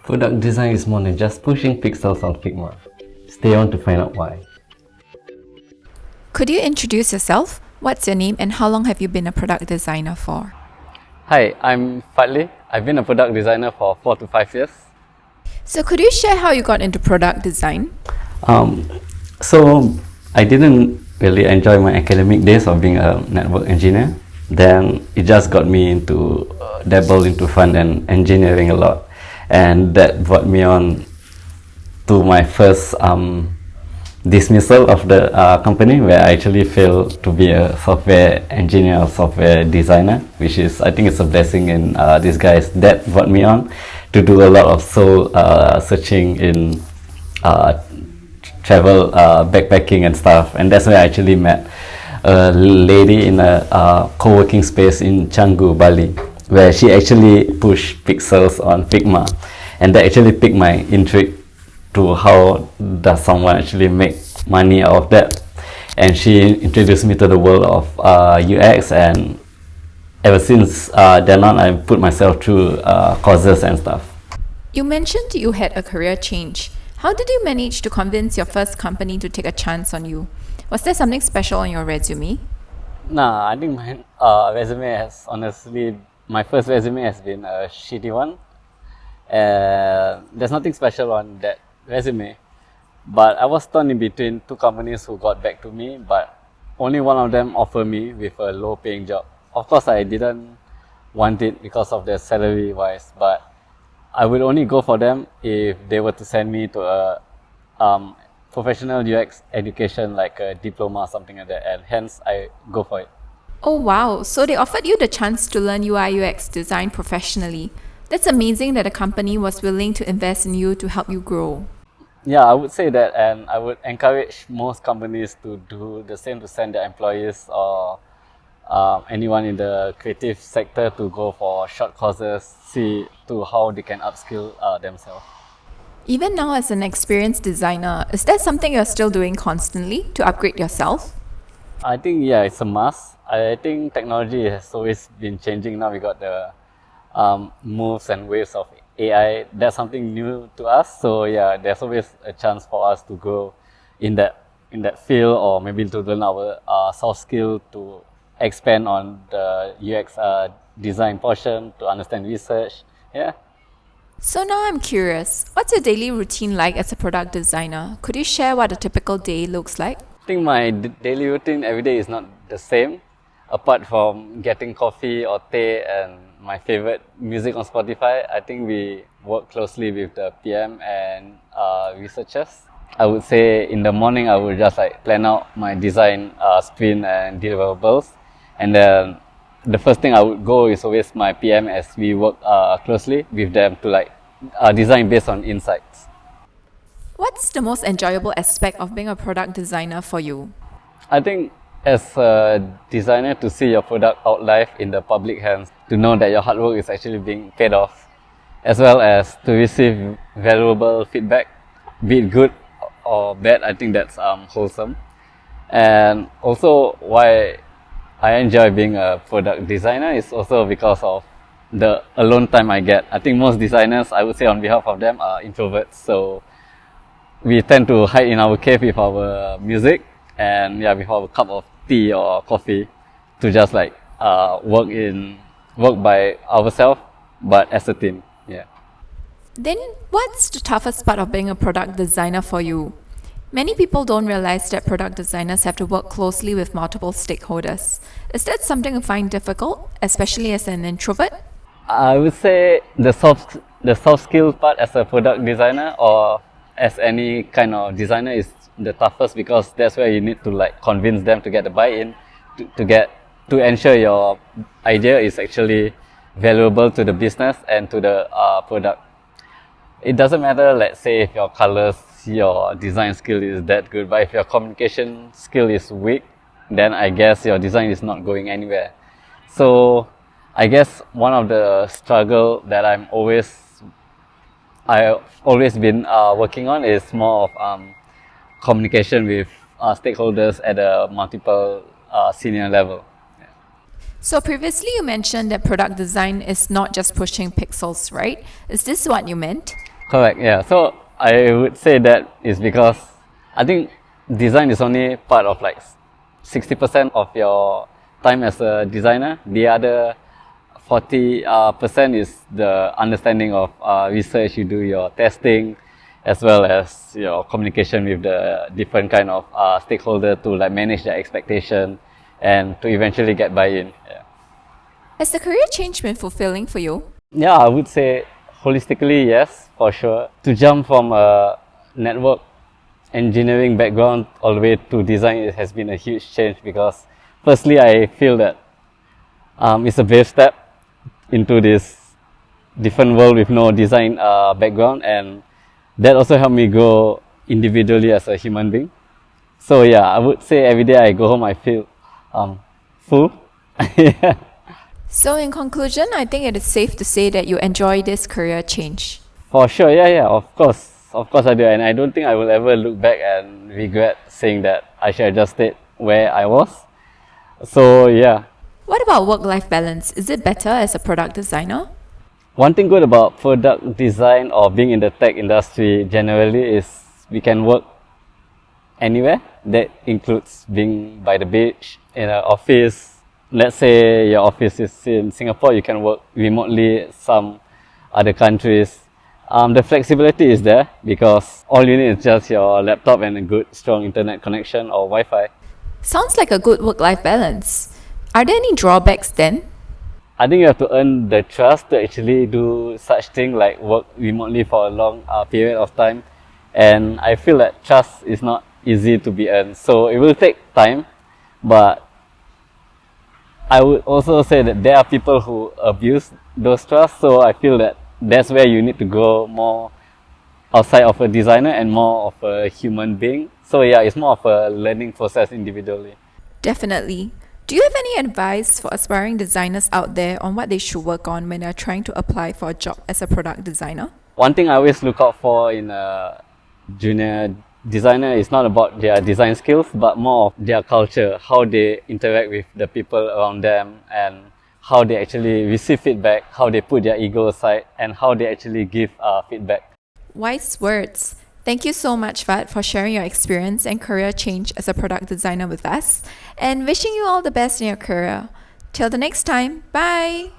Product design is more than just pushing pixels on Figma. Stay on to find out why. Could you introduce yourself? What's your name and how long have you been a product designer for? Hi, I'm Fadli. I've been a product designer for 4 to 5 years. So could you share how you got into product design? So I didn't really enjoy my academic days of being a network engineer. Then it just got me into dabble into front-end engineering a lot, and that brought me on to my first dismissal of the company, where I actually failed to be a software engineer or software designer, which is, I think it's a blessing in disguise. That brought me on to do a lot of soul searching in travel, backpacking and stuff, and that's where I actually met a lady in a co-working space in Canggu, Bali, where she actually pushed pixels on Figma, and that actually piqued my intrigue to how does someone actually make money out of that. And she introduced me to the world of UX, and ever since then on I put myself through courses and stuff. You mentioned you had a career change. How did you manage to convince your first company to take a chance on you? Was there something special on your resume? Nah, I think my resume has honestly, my first resume has been a shitty one. There's nothing special on that resume, but I was torn in between two companies who got back to me, but only one of them offered me with a low paying job. Of course, I didn't want it because of their salary wise, but I would only go for them if they were to send me to a professional UX education, like a diploma or something like that, and hence I go for it. Oh wow, so they offered you the chance to learn UI UX design professionally. That's amazing that a company was willing to invest in you to help you grow. Yeah, I would say that, and I would encourage most companies to do the same, to send their employees or anyone in the creative sector to go for short courses, see to how they can upskill themselves. Even now as an experienced designer, is that something you're still doing constantly to upgrade yourself? I think, yeah, it's a must. I think technology has always been changing. Now we got the moves and waves of AI. That's something new to us. So yeah, there's always a chance for us to grow in that field, or maybe to learn our soft skill, to expand on the UX design portion, to understand research. Yeah. So now I'm curious, what's your daily routine like as a product designer? Could you share what a typical day looks like? I think my daily routine every day is not the same, apart from getting coffee or tea and my favorite music on Spotify. I think we work closely with the PM and researchers. I would say in the morning I would just like plan out my design sprint and deliverables, and then the first thing I would go is always my PM, as we work closely with them to like design based on insights. What's the most enjoyable aspect of being a product designer for you? I think as a designer, to see your product out live in the public hands, to know that your hard work is actually being paid off, as well as to receive valuable feedback, be it good or bad. I think that's wholesome. And also why I enjoy being a product designer is also because of the alone time I get. I think most designers, I would say on behalf of them, are introverts. So we tend to hide in our cave with our music and with our cup of tea or coffee, to just like work by ourselves, but as a team. Yeah. Then what's the toughest part of being a product designer for you? Many people don't realize that product designers have to work closely with multiple stakeholders. Is that something you find difficult, especially as an introvert? I would say the soft skill part as a product designer, or as any kind of designer, is the toughest, because that's where you need to like convince them to get the buy-in, to ensure your idea is actually valuable to the business and to the product. It doesn't matter, let's say, if your colors, your design skill is that good, but if your communication skill is weak, then I guess your design is not going anywhere. So I guess one of the struggle that I've always been working on is more of communication with stakeholders at a multiple senior level. So previously you mentioned that product design is not just pushing pixels, right? Is this what you meant? Correct, yeah. So I would say that is because I think design is only part of like 60% of your time as a designer. The other 40% is the understanding of research. You do your testing as well as your communication with the different kind of stakeholder to like manage their expectation and to eventually get buy-in. Yeah. Has the career change been fulfilling for you? Yeah, I would say holistically, yes, for sure. To jump from a network engineering background all the way to design, it has been a huge change because firstly, I feel that it's a brave step into this different world with no design background, and that also helped me grow individually as a human being. So yeah, I would say every day I go home, I feel full. Yeah. So in conclusion, I think it is safe to say that you enjoy this career change. For sure, yeah, of course I do, and I don't think I will ever look back and regret saying that I should have just stayed where I was. So yeah. What about work-life balance? Is it better as a product designer? One thing good about product design or being in the tech industry generally is we can work anywhere. That includes being by the beach, in an office. Let's say your office is in Singapore, you can work remotely some other countries. The flexibility is there because all you need is just your laptop and a good strong internet connection or Wi-Fi. Sounds like a good work-life balance. Are there any drawbacks then? I think you have to earn the trust to actually do such thing like work remotely for a long period of time. And I feel that trust is not easy to be earned. So it will take time, but I would also say that there are people who abuse those trusts. So I feel that that's where you need to grow more outside of a designer and more of a human being. So yeah, it's more of a learning process individually. Definitely. Do you have any advice for aspiring designers out there on what they should work on when they're trying to apply for a job as a product designer? One thing I always look out for in a junior designer is not about their design skills, but more of their culture, how they interact with the people around them, and how they actually receive feedback, how they put their ego aside, and how they actually give feedback. Wise words. Thank you so much, Fad, for sharing your experience and career change as a product designer with us, and wishing you all the best in your career. Till the next time, bye!